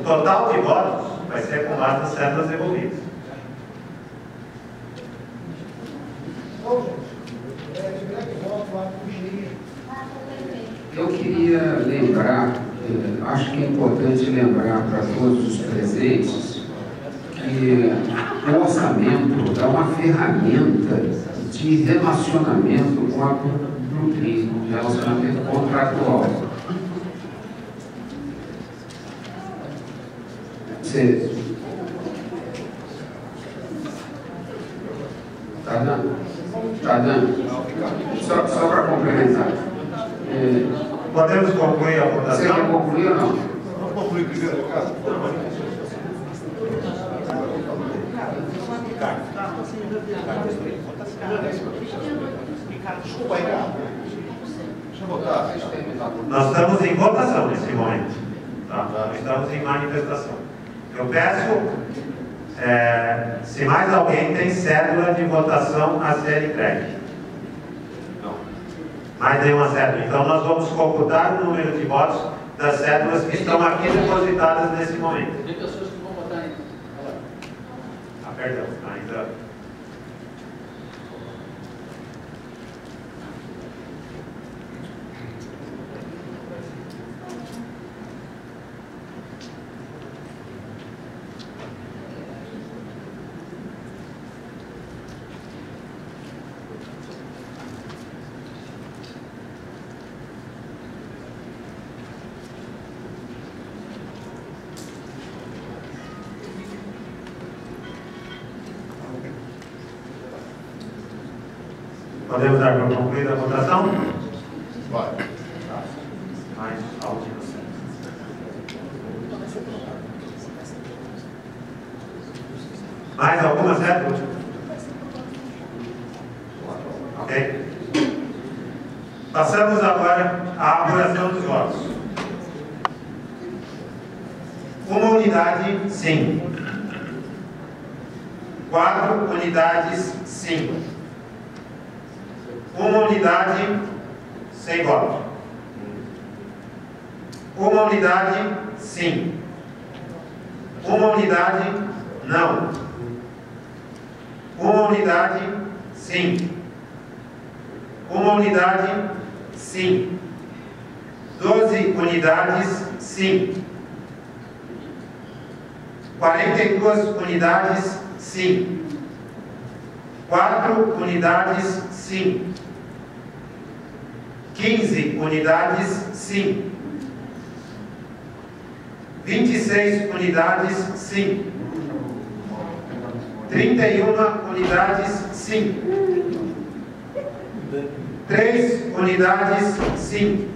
total de votos vai ser com base nas cédulas devolvidas. Eu queria lembrar, acho que é importante lembrar para todos os presentes que o orçamento é uma ferramenta de relacionamento com a Blueprint, de relacionamento contratual. Você está dando? Está dando? Só para complementar. Podemos concluir a Você votação? quer concluir ou não? Vamos concluir primeiro, Ricardo. Desculpa, Ricardo. Deixa eu votar. Nós estamos em votação nesse momento. Tá? Nós estamos em manifestação. Eu peço, se mais alguém tem cédula de votação a ser entregue. Mais nenhuma cédula. Então nós vamos computar o número de votos das cédulas que estão aqui depositadas nesse momento. Tem pessoas que vão votar ainda. Ah, perdão, ainda. Podemos dar para concluir a votação? Vai. Mais alto. Mais alguma cédula? Ok. Passamos agora à apuração dos votos. Uma unidade, sim. 4 unidades, sim. Uma unidade, sem voto. Uma unidade, sim. Uma unidade, não. Uma unidade, sim. Uma unidade, sim. 12 unidades, sim. 42 unidades, sim. 4 unidades, sim. 15 unidades, sim. 26 unidades, sim. 31 unidades, sim. 3 unidades, sim.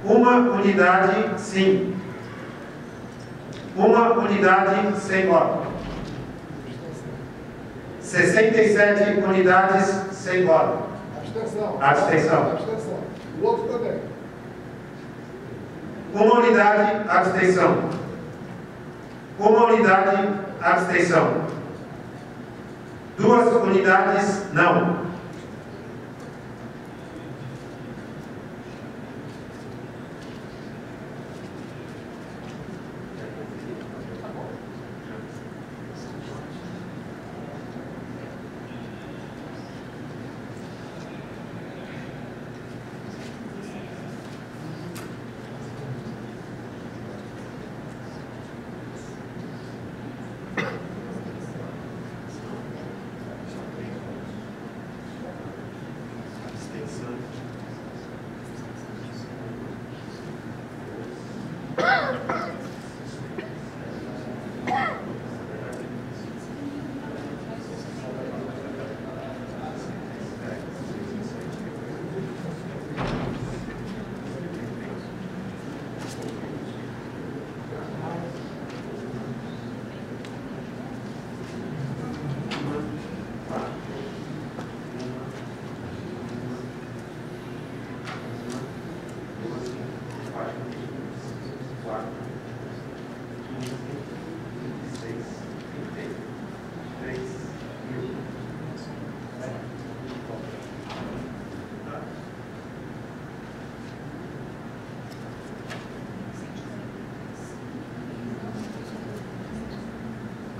1 unidade, sim. 1 unidade sem voto. 67 unidades sem voto. Abstenção. Abstenção. Abstenção. O outro também. 1 unidade, abstenção. 1 unidade, abstenção. 2 unidades, não.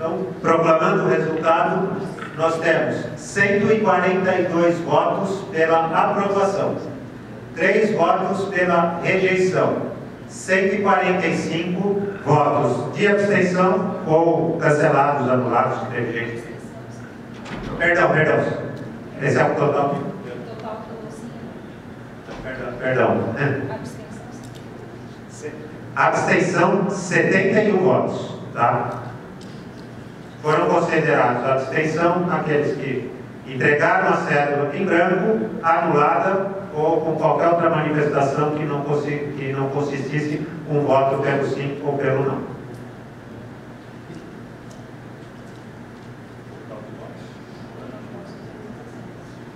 Então, proclamando o resultado, nós temos 142 votos pela aprovação, 3 votos pela rejeição, 145 votos de abstenção ou cancelados, anulados, que teve gente. Perdão. Esse é o total. Perdão. Abstenção, 71 votos. Tá? Foram considerados abstenção aqueles que entregaram a cédula em branco, anulada ou com qualquer outra manifestação que não consistisse um voto pelo sim ou pelo não.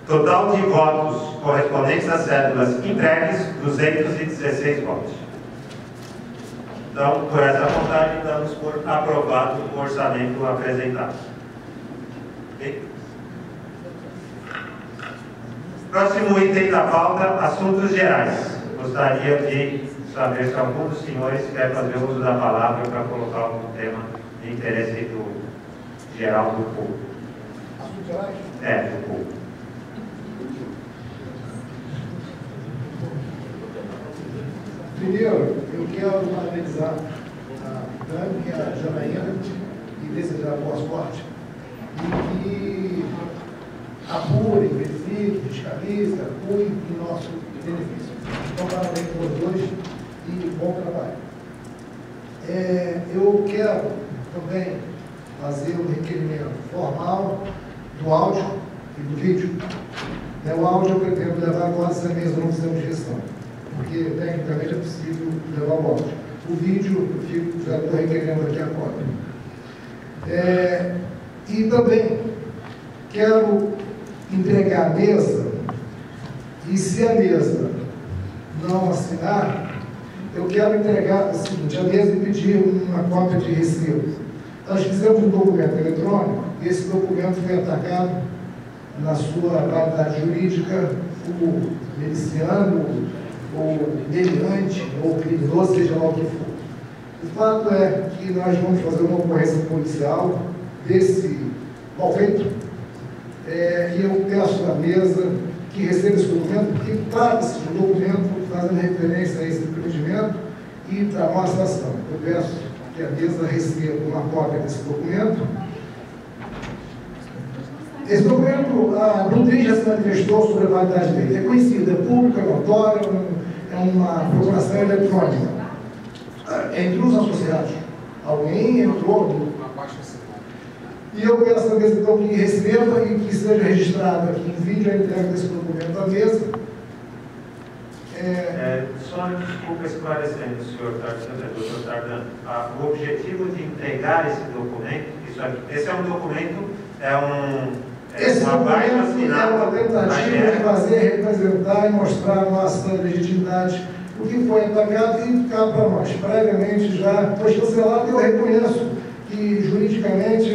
Total de votos correspondentes às cédulas entregues, 216 votos. Então, por essa vontade, damos por aprovado o orçamento apresentado. Okay? Próximo item da pauta, assuntos gerais. Gostaria de saber se algum dos senhores quer fazer uso da palavra para colocar algum tema de interesse geral do povo. Assuntos gerais? Do povo. Primeiro, eu quero parabenizar a Dani e a Janaína e desejar boa sorte e que apurem, verifiquem, fiscalizem, apoiem em nosso benefício. Então, parabéns para os dois e bom trabalho. Eu quero também fazer um requerimento formal do áudio e do vídeo. O áudio eu pretendo levar agora, essa mesa não fizemos gestão, porque tecnicamente é possível levar o áudio. O vídeo, já estou requerendo aqui agora. E também quero entregar a mesa, e se a mesa não assinar, eu quero entregar o seguinte, a mesa e pedir uma cópia de recibo. Nós fizemos um documento eletrônico, e esse documento foi atacado na sua validade jurídica, o miliciano, ou meliante, ou criminoso, seja lá o que for. O fato é que nós vamos fazer uma ocorrência policial desse mal feito, e eu peço à mesa que receba esse documento, porque trata-se de um documento fazendo referência a esse empreendimento e da nossa ação. Eu peço que a mesa receba uma cópia desse documento. Esse documento, não já se manifestou sobre a validade dele. É conhecido, é público, é notório, é uma procuração eletrônica. Entre os associados, alguém entrou e eu peço a mesa então que receba e que seja registrado aqui em vídeo a entrega desse documento à mesa. Só desculpa esclarecendo, senhor doutor Tardan, o objetivo de entregar esse documento, esse é um documento, esse documento é uma tentativa de fazer, representar e mostrar a nossa legitimidade, o que foi atacado e ficar para nós. Previamente já foi chancelado e eu reconheço que juridicamente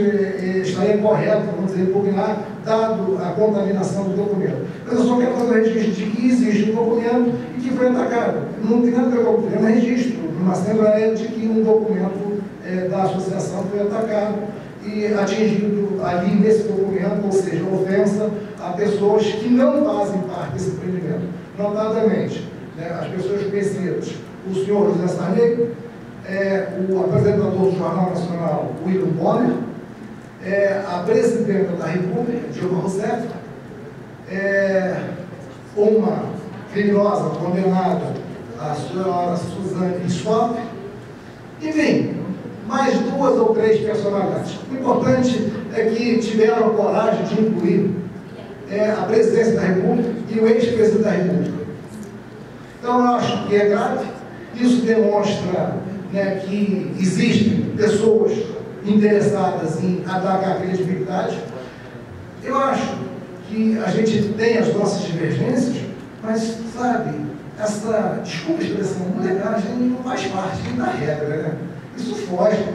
estaria correto, vamos dizer, impugnar, dado a contaminação do documento. Mas eu só quero fazer o registro de que existe um documento e que foi atacado. Não tem nada a ver com o documento, é um registro, numa assembleia de que um documento da associação foi atacado e atingido ali nesse documento, ou seja, ofensa a pessoas que não fazem parte desse empreendimento. Notadamente, as pessoas conhecidas, o senhor José Sarney, o apresentador do Jornal Nacional, William Bonner, a presidenta da República, Dilma Rousseff, uma criminosa condenada, a senhora Suzane Richthofen, enfim, mais 2 ou 3 personalidades. O importante é que tiveram a coragem de incluir a presidência da República e o ex-presidente da República. Então, eu acho que é grave. Isso demonstra que existem pessoas interessadas em atacar a credibilidade. Eu acho que a gente tem as nossas divergências, mas, sabe, essa, desculpa a expressão, molecagem não faz parte da regra, né? Isso foge.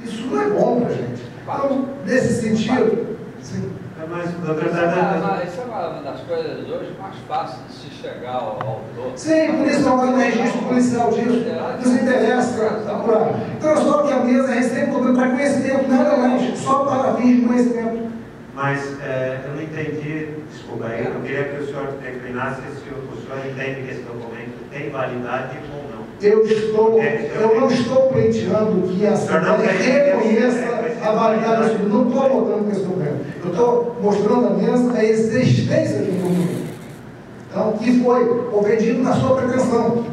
Isso não é bom para a gente. Então, nesse sentido, sim. Mas, doutor Tardan, isso é uma das coisas hoje mais fáceis de se chegar ao autor. Sim, por isso não vai no registro policial disso. Nos interessa apurar. Então, só que a mesa recebe para conhecimento, nada mais. conhecimento. Mas eu não entendi, desculpa, eu queria que o senhor declinasse se o senhor entende que esse documento tem validade ou não. Eu não estou pleiteando que a Assembleia reconheça a validade desse documento. Não estou votando esse documento. Eu estou mostrando à mesa a existência de um documento. Então, que foi ofendido na sua pretensão.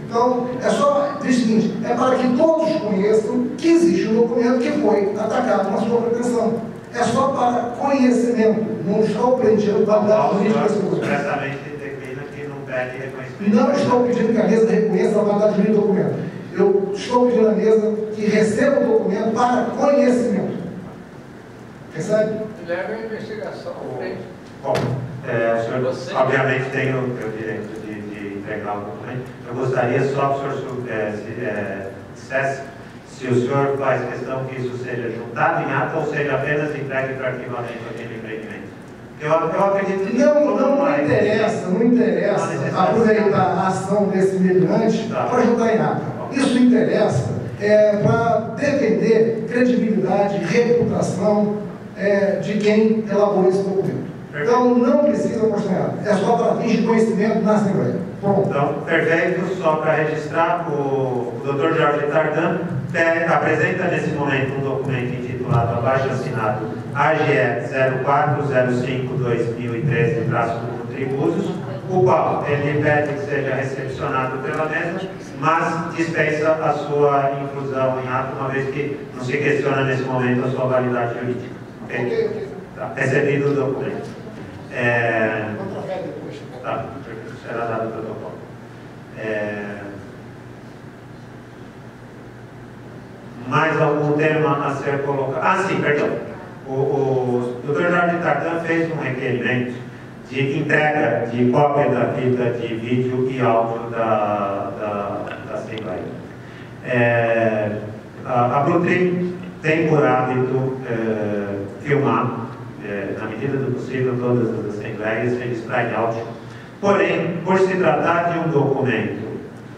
Então, é só dizer o seguinte, é para que todos conheçam que existe um documento que foi atacado na sua pretensão. É só para conhecimento. Não estou pleiteando validade jurídica desse documento. Expressamente declina que não pede reconhecimento. Não estou pedindo que a mesa reconheça a validade jurídica do documento. Eu estou pedindo à mesa que receba o documento para conhecimento. Percebe? Leva a investigação à frente. Bom, o senhor obviamente tem o direito de entregar o documento. Eu gostaria só que o senhor dissesse se o senhor faz questão que isso seja juntado em ata ou seja apenas entregue para arquivamento aquele empreendimento. Eu acredito que não interessa aproveitar a ação desse meliante para juntar em ata. Isso interessa para defender credibilidade, reputação de quem elaborou esse documento. Então, não precisa mostrar em ata. É só para fins de conhecimento na Assembleia. Pronto. Então, perfeito. Só para registrar, o Dr. Jorge Tardan apresenta nesse momento um documento intitulado abaixo assinado AGE 0405-2013-Tribusos, o qual ele pede que seja recepcionado pela mesa, mas dispensa a sua inclusão em ato, uma vez que não se questiona nesse momento a sua validade jurídica. Ok? Tá. Recebido o documento. Tá. Será dado o protocolo. Mais algum tema a ser colocado? Ah, sim, perdão. O Dr. Jorge Tardan fez um requerimento de entrega de cópia da fita de vídeo e áudio da Assembleia. A Blutrim tem por hábito filmar, na medida do possível, todas as assembleias, registrar em áudio. Porém, por se tratar de um documento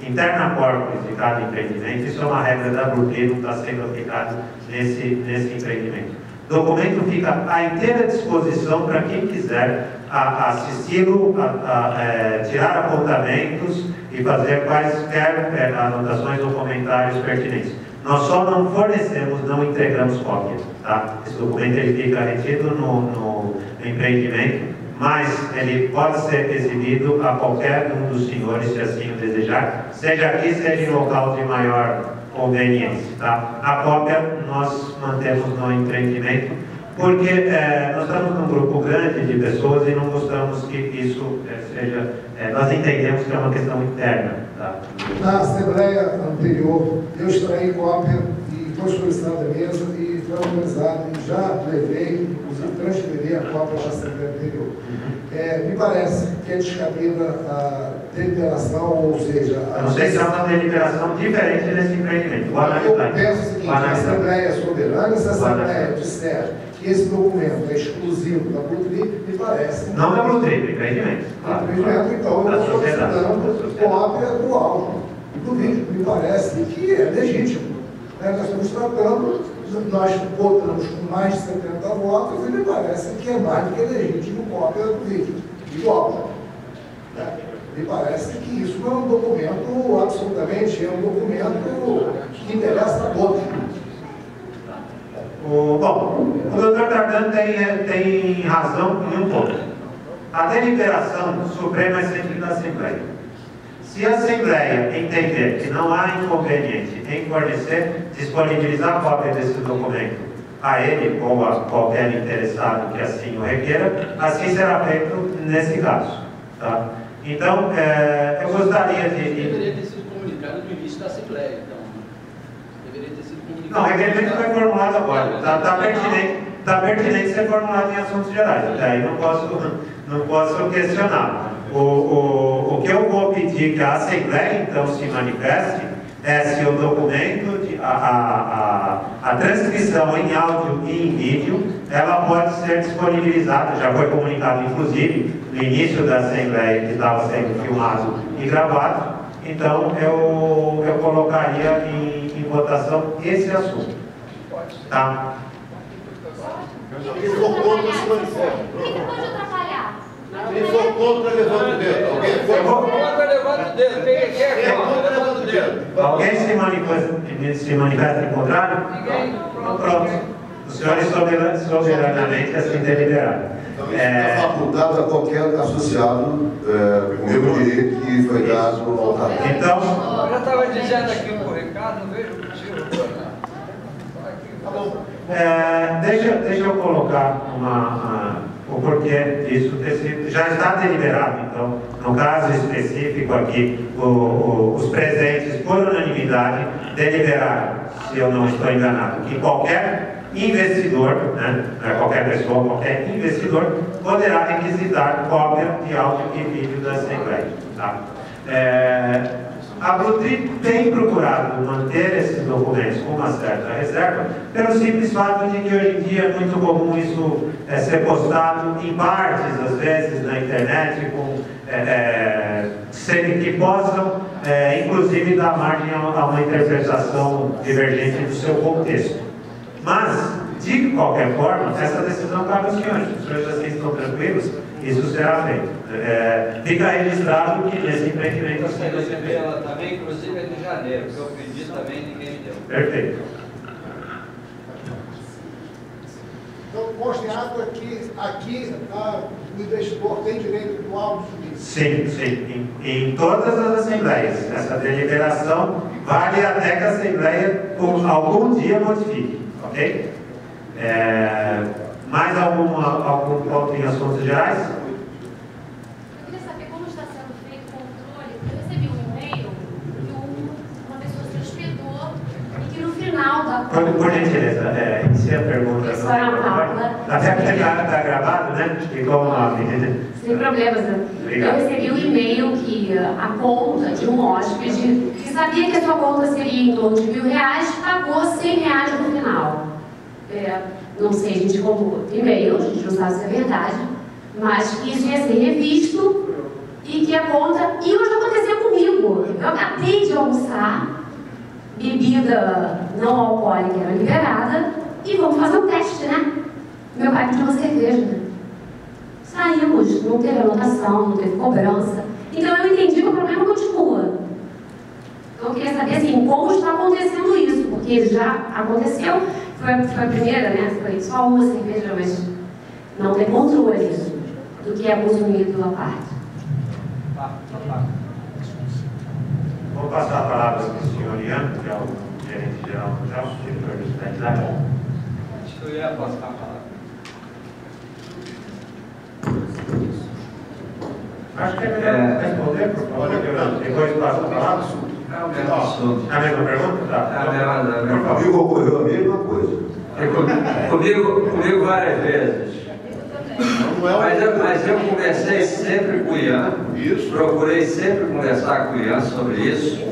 interna corpus de cada empreendimento, isso é uma regra da Blutrim, não está sendo aplicado nesse empreendimento. O documento fica à inteira disposição para quem quiser assisti-lo, tirar apontamentos e fazer quaisquer anotações ou comentários pertinentes. Nós só não fornecemos, não entregamos cópia. Tá? Esse documento ele fica retido no empreendimento, mas ele pode ser exibido a qualquer um dos senhores, se assim o desejar, seja aqui, seja em local de maior conveniência. Tá? A cópia nós mantemos no empreendimento, porque nós estamos num grupo grande de pessoas e não gostamos que isso seja... nós entendemos que é uma questão interna. Tá? Na Assembleia anterior, eu extraí cópia e foi solicitado à mesa e foi autorizado e já levei, inclusive transferi a cópia da Assembleia anterior. Me parece que é descabida a deliberação, ou seja... Eu não sei se há uma deliberação diferente nesse empreendimento. Eu penso o seguinte, a Assembleia é soberana, se a Assembleia disser que esse documento é exclusivo da Blutrim, me parece... Não da Blutrim, do empreendimento. Então, eu estou solicitando cópia do áudio do vídeo. Me parece que é legítimo. Nós estamos tratando, nós votamos com mais de 70 votos e me parece que é mais do que legítimo cópia do vídeo e do áudio. Me parece que isso não é um documento absolutamente, é um documento que interessa a todos. Bom, o Dr. Tardan tem razão em um ponto. A deliberação suprema é sempre da Assembleia. Se a Assembleia entender que não há inconveniente em fornecer, disponibilizar a cópia desse documento a ele ou a qualquer interessado que assim o requeira, assim será feito nesse caso. Tá? Então, eu gostaria de... Deveria ter sido comunicado no início da Assembleia, então. Deveria ter sido comunicado... Não, o requerimento foi formulado agora. Está pertinente ser formulado em assuntos gerais. Até aí não posso questionar. O que eu vou pedir que a Assembleia, então, se manifeste é se o documento, a transcrição em áudio e em vídeo, ela pode ser disponibilizada, já foi comunicado, inclusive, no início da Assembleia, que estava sendo filmado e gravado. Então, eu colocaria em votação esse assunto. Tá? Quem for contra, se manifesta. O que pode atrapalhar? Quem for contra, levanta o dedo. Alguém for contra, levanta o dedo. Quem é contra, levanta o dedo. Alguém se manifesta em contrário? Ninguém. Pronto. Os senhores soberanamente assim deliberaram. Então, isso é facultado a qualquer associado, o mesmo direito que foi dado ao Tarek. Então, Eu já estava dizendo aqui para o Ricardo, não vejo o motivo. Tá bom. Deixa eu colocar o porquê disso já está deliberado. Então, no caso específico aqui, os presentes, por unanimidade, deliberaram, se eu não estou enganado, que qualquer investidor, né, não é qualquer pessoa, qualquer investidor, poderá requisitar cópia de áudio e vídeo da Assembleia. Tá? A Blutri tem procurado manter esses documentos com uma certa reserva, pelo simples fato de que hoje em dia é muito comum isso ser postado em partes, às vezes, na internet, que possam, inclusive, dar margem a uma interpretação divergente do seu contexto. Mas, de qualquer forma, essa decisão cabe aos senhores. Os senhores assim estão tranquilos, isso será feito. Fica registrado que nesse empreendimento... Eu recebi ela também, inclusive é de janeiro, que eu pedi também, ninguém me deu. Perfeito. Então, consta em ato aqui o investidor tem direito do áudio e vídeo. Sim. Em todas as assembleias. Essa deliberação vale até que a Assembleia algum dia modifique. Ok? Mais algum ponto em assuntos gerais? Eu queria saber como está sendo feito o controle. Eu recebi um e-mail que uma pessoa se hospedou e que no final da... Por gentileza, inicia a pergunta. Isso era uma Paula. Até porque está gravado, né? Ficou o nome. Sem problemas, né? Obrigado. Eu recebi um e-mail que a conta de um hóspede que sabia que a sua conta seria em torno de R$1.000, pagou R$100 no final. Não sei, gente, como e-mail, a gente não sabe se é verdade, mas que isso ia ser revisto e que a conta... E hoje aconteceu comigo. Eu acabei de almoçar, bebida não alcoólica era liberada, e vamos fazer um teste, né? Meu pai pediu uma cerveja, né? Saímos, não teve anotação, não teve cobrança. Então eu entendi que o problema continua. Então eu queria saber assim, como está acontecendo isso, porque já aconteceu, foi a primeira, né? Foi só uma cerveja, mas não tem controle do que é consumido à parte. Vou passar a palavra para o senhor Ian, que é o gerente geral do JEL, diretor de Cidade. Acho que eu ia passar a palavra. Acho que é melhor responder, por favor, depois passa a palavra. É o mesmo assunto. A mesma pergunta? Tá. É a mesma pergunta. Comigo ocorreu a mesma coisa. Comigo várias vezes. Mas eu conversei sempre com o Ian. Isso. Procurei sempre conversar com o Ian sobre isso.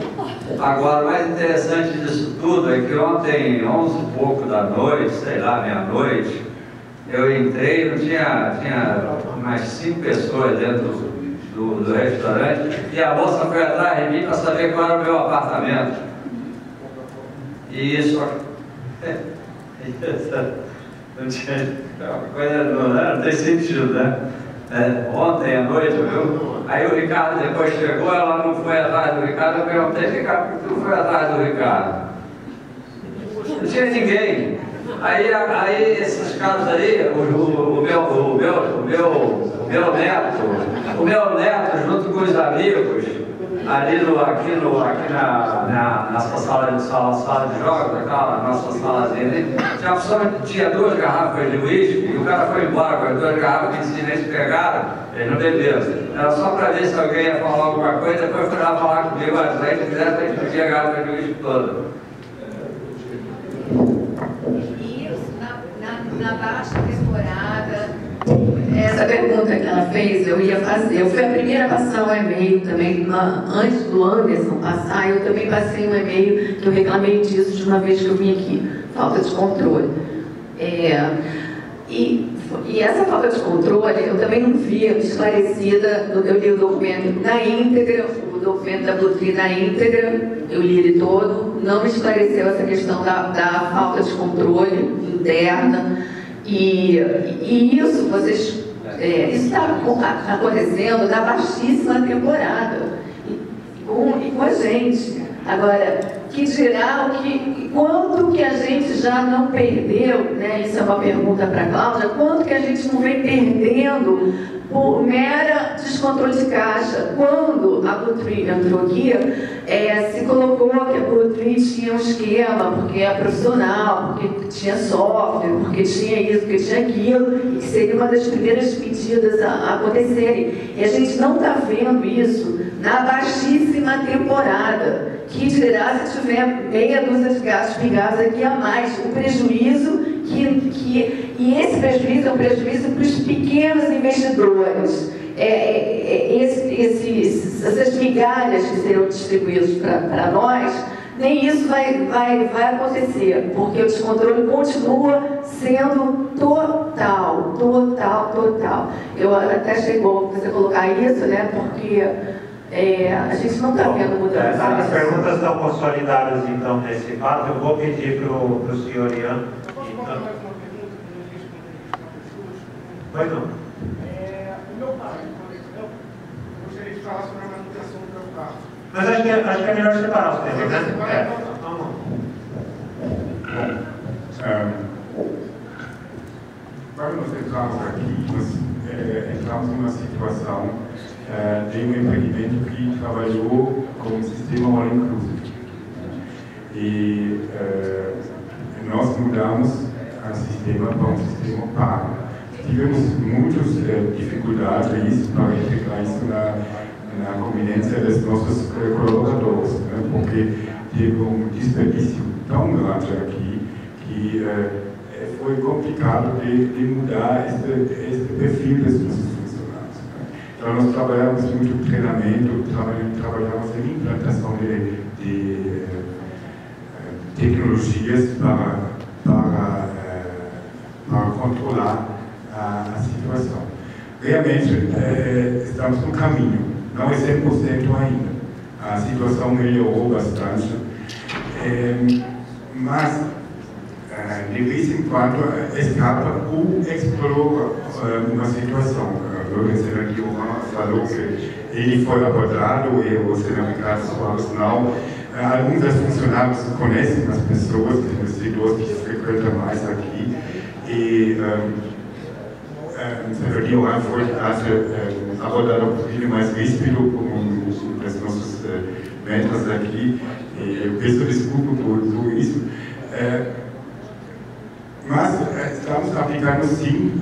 Agora, o mais interessante disso tudo é que ontem, 11 e pouco da noite, sei lá, meia-noite, eu entrei, não tinha mais 5 pessoas dentro do restaurante, e a moça foi atrás de mim para saber qual era o meu apartamento. E isso não tinha coisa, não tem sentido, né? Ontem à noite, viu? Aí o Ricardo depois chegou, ela não foi atrás do Ricardo, eu perguntei, Ricardo, por que tu não foi atrás do Ricardo? Não tinha ninguém. Aí esses caras aí, o meu neto, junto com os amigos, aqui na nossa sala de jogos, aquela nossa salazinha, tinha 2 garrafas de uísque, e o cara foi embora com as 2 garrafas que simplesmente pegaram, eles não beberam. Era só para ver se alguém ia falar alguma coisa, depois foi lá falar comigo, se a gente quisesse, a gente pedia a garrafa de uísque toda. Na baixa temporada, essa pergunta que ela fez, eu ia fazer. Eu fui a primeira a passar um e-mail também, antes do Anderson passar, eu também passei um e-mail que eu reclamei disso de uma vez que eu vim aqui, falta de controle. E essa falta de controle, eu também não vi esclarecida, eu li o documento na íntegra, o documento da Blutri na íntegra, eu li ele todo, não me esclareceu essa questão da falta de controle interna, E isso, isso está acontecendo na baixíssima temporada e com a gente. Agora, que dirá quanto que a gente já não perdeu, né? Isso é uma pergunta para a Cláudia, quanto que a gente não vem perdendo por mera descontrole de caixa? Quando a Butri entrou aqui, se colocou que a Butri tinha um esquema, porque é profissional, porque tinha software, porque tinha isso, porque tinha aquilo, e que seria uma das primeiras medidas a acontecerem. E a gente não está vendo isso na baixíssima temporada. Que dirá se tiver meia dúzia de gastos pingados aqui a mais, o prejuízo e esse prejuízo é um prejuízo para os pequenos investidores. Essas migalhas que serão distribuídas para nós, nem isso vai acontecer, porque o descontrole continua sendo total. Eu até chegou você colocar isso, né? Porque a gente não está vendo mudança. As perguntas estão consolidadas, então, nesse fato. Eu vou pedir para o senhor Ian. Então... Pois não. O meu pai, eu gostaria de falar sobre a manutenção do meu carro. Mas acho que é melhor separar os temas, né? Quando nós entramos aqui, nós entramos numa situação de um empreendimento que trabalhou com um sistema all inclusive. E nós mudamos o sistema para um sistema pago. Tivemos muitas dificuldades para integrar isso na convivência dos nossos colaboradores, né? Porque teve um desperdício tão grande aqui que foi complicado de mudar esse perfil dos nossos funcionários. Né? Então, nós trabalhamos muito treinamento, trabalhamos em implantação de tecnologias para controlar a situação. Realmente, estamos no caminho, não é 100% ainda. A situação melhorou bastante, mas de vez em quando escapa ou explora uma situação. O senador Guilherme falou que ele foi abordado e o senador Ricardo Soares não. Alguns dos funcionários conhecem as pessoas, os investidores que frequentam mais aqui. E o senador Guilherme foi abordado um pouquinho mais ríspido com os nossos membros aqui. E eu peço desculpa por isso. Mas estamos aplicando sim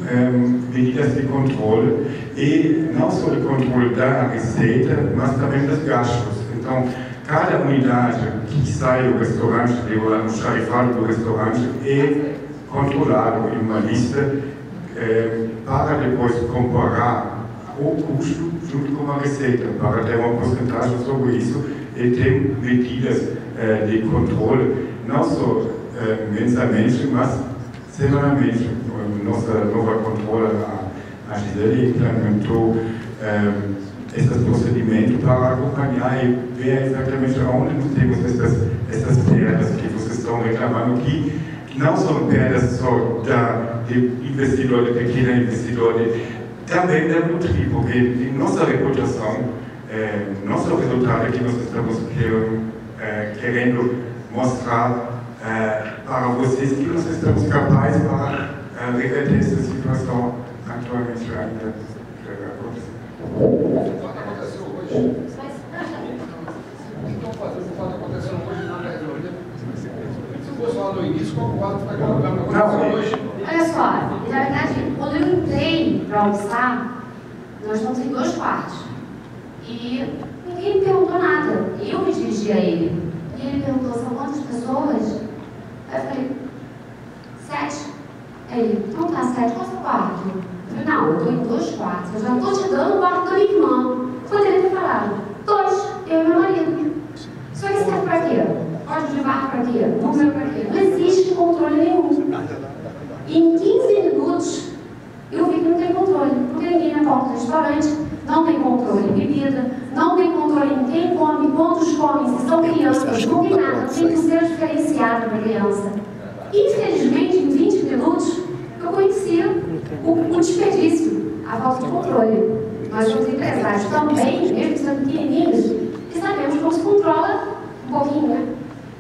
medidas de controle, e não só de controle da receita, mas também dos gastos. Então, cada unidade que sai do restaurante, do almoxarifado do restaurante, é controlado em uma lista para depois comparar o custo junto com a receita, para ter uma porcentagem sobre isso e ter medidas de controle, não só mensalmente, mas semanalmente. Nossa nova controla, a Gisele, implementou esses procedimentos para acompanhar e ver exatamente onde nós temos essas perdas que vocês estão reclamando, que não são perdas só de investidor, de pequeno investidor, também da Butri, porque nossa reputação, nosso resultado que nós estamos querendo mostrar para vocês que nós estamos capazes para reverter essa situação atualmente ainda aconteceu hoje. Então, fazer o fato aconteceu hoje na reunião. Se fosse lá no início, qual o fato está colocando aconteceu hoje? Olha só, na verdade, quando eu entrei para almoçar, nós estamos em 2 quartos. E ninguém me perguntou nada. Eu me dirigi a ele. E ele perguntou: são quantas pessoas? Aí eu falei: 7. Aí ele: então tá, 7, qual é o seu quarto? Eu falei: não, eu estou em 2 quartos. Eu já estou te dando o quarto da minha irmã. Poderia ter falado: 2, eu e meu marido. Só que serve para quê? Código de barra para quê? Número para quê? Não existe controle nenhum. E em 15 minutos, eu vi que não tem controle. Não tem ninguém na porta do restaurante, não tem controle em bebida, não tem controle em quem come, quantos comem, se são crianças, não tem nada, não tem pulseira diferenciada para criança. Infelizmente, em 20 minutos, eu conheci o desperdício, a falta de controle. Nós somos empresários também, mesmo sendo pequenininhos, e sabemos como se controla um pouquinho, né?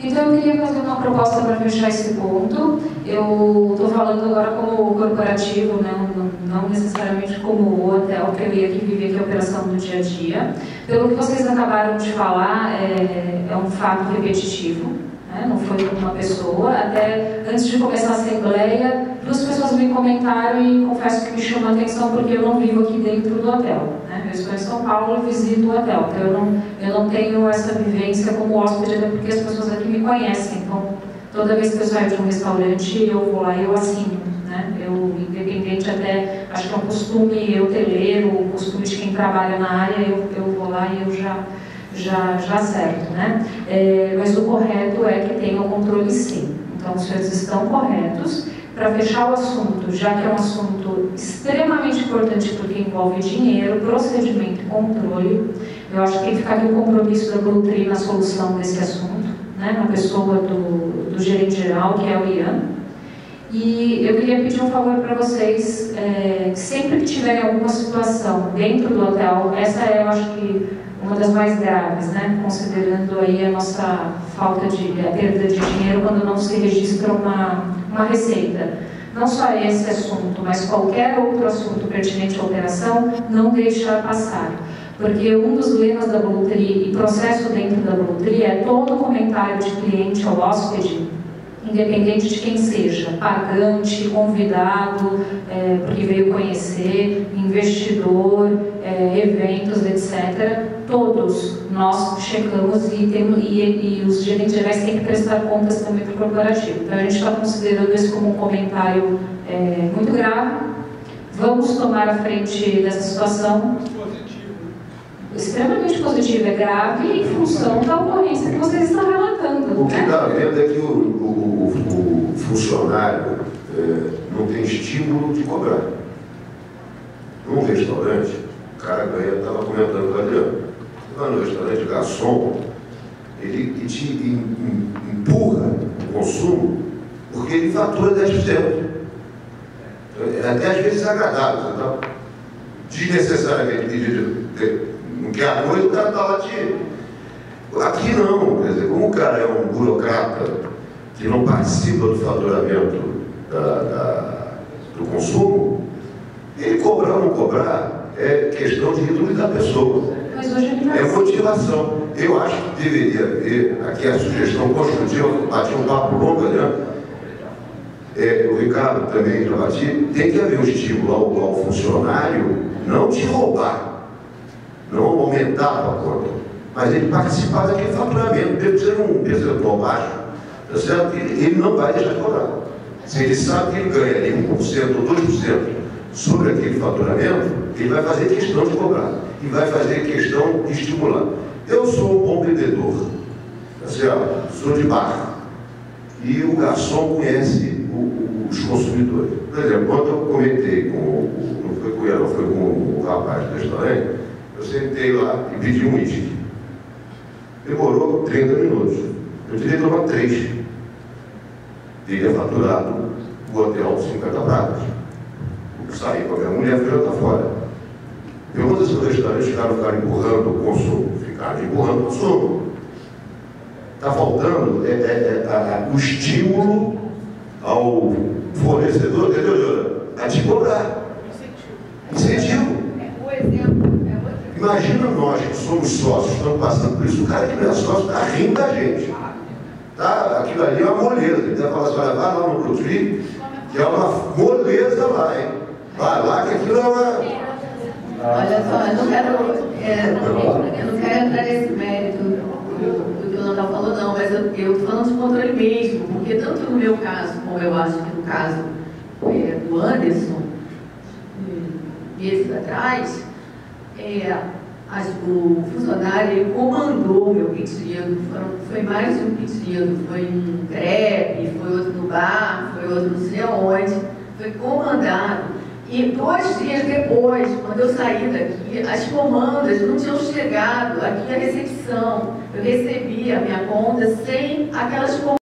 Então eu queria fazer uma proposta para fechar esse ponto. Eu estou falando agora como corporativo, né? Não necessariamente como hotel, porque eu ia aqui viver aqui a operação do dia a dia. Pelo que vocês acabaram de falar, é um fato repetitivo, né? Não foi uma pessoa. Até antes de começar a assembleia, 2 pessoas me comentaram e confesso que me chamou a atenção porque eu não vivo aqui dentro do hotel, né? Eu estou em São Paulo e visito o hotel, então eu não tenho essa vivência como hóspede, até porque as pessoas aqui me conhecem. Então, toda vez que eu saio de um restaurante, eu vou lá e eu assino, né? Eu, independente até, acho que é um costume hoteleiro, um costume de quem trabalha na área, eu vou lá e eu já acerto, né? Mas o correto é que tenha o controle sim. Então, os senhores estão corretos. Para fechar o assunto, já que é um assunto extremamente importante porque envolve dinheiro, procedimento e controle, eu acho que tem que ficar aqui o compromisso da Bluetri na solução desse assunto, né, na pessoa do gerente geral, que é o Ian. E eu queria pedir um favor para vocês, sempre que tiverem alguma situação dentro do hotel, essa é, eu acho que, uma das mais graves, né, considerando aí a nossa falta a perda de dinheiro quando não se registra uma receita. Não só esse assunto, mas qualquer outro assunto pertinente à operação, não deixar passar. Porque um dos lemas da Bluetri e processo dentro da Bluetri é todo comentário de cliente ou hóspede, independente de quem seja, pagante, convidado, porque veio conhecer, investidor, eventos, etc. Todos nós checamos e os gerentes gerais têm que prestar contas também para o corporativo. Então a gente está considerando isso como um comentário muito grave. Vamos tomar a frente dessa situação. Extremamente positivo, é grave em função da ocorrência que vocês estão relatando. O que está vendo é que o funcionário não tem estímulo de cobrar. Num restaurante, o cara ganha, estava comentando com o Adriano, lá no restaurante, o garçom, ele te empurra o consumo porque ele fatura 10%. Até às vezes agradável, então, desnecessariamente pedido. Não quer a coisa, o cara está lá de... Aqui não, quer dizer, como o cara é um burocrata que não participa do faturamento do consumo, ele cobrar ou não cobrar é questão de índole da pessoa. Mas hoje é motivação. Eu acho que deveria haver, aqui a sugestão construtiva, bati um papo longo, né? O Ricardo também já bati, tem que haver um estímulo ao funcionário não te roubar, não aumentar a tua conta, mas ele participar daquele faturamento, mesmo que seja um percentual baixo, tá certo? Ele não vai deixar de cobrar. Se ele sabe que ele ganha ali 1% ou 2% sobre aquele faturamento, ele vai fazer questão de cobrar e vai fazer questão de estimular. Eu sou um bom vendedor, tá certo? Sou de bar e o garçom conhece os consumidores. Por exemplo, quando eu comentei não foi com ela, foi com o rapaz do restaurante, eu sentei lá e pedi um uísque. Demorou 30 minutos. Eu teria tomado 3. Teria faturado o hotel 50 pratas. Saí com a minha mulher, fui jantar fora. Pergunta se os restaurantes ficaram empurrando o consumo. Ficaram empurrando o consumo. Está faltando o estímulo ao fornecedor, entendeu, Júlia? A te cobrar. Incentivo. Imagina nós que somos sócios, estamos passando por isso, o cara que não é sócio está rindo da gente. Tá? Aquilo ali é uma moleza. Ele deve falar assim, olha, vai lá no Bluetri, que é uma moleza lá, hein? Vai lá que aquilo é uma... Olha só, eu não quero entrar nesse mérito do que o Landau falou, não, mas eu estou falando de controle mesmo, porque tanto no meu caso, como eu acho que no caso do Anderson, meses atrás, o funcionário ele comandou meu pedido, foi mais de um pedido, foi um crepe, foi outro no bar, foi outro não sei aonde, foi comandado. E 2 dias depois, quando eu saí daqui, as comandas não tinham chegado aqui à recepção. Eu recebi a minha conta sem aquelas comandas.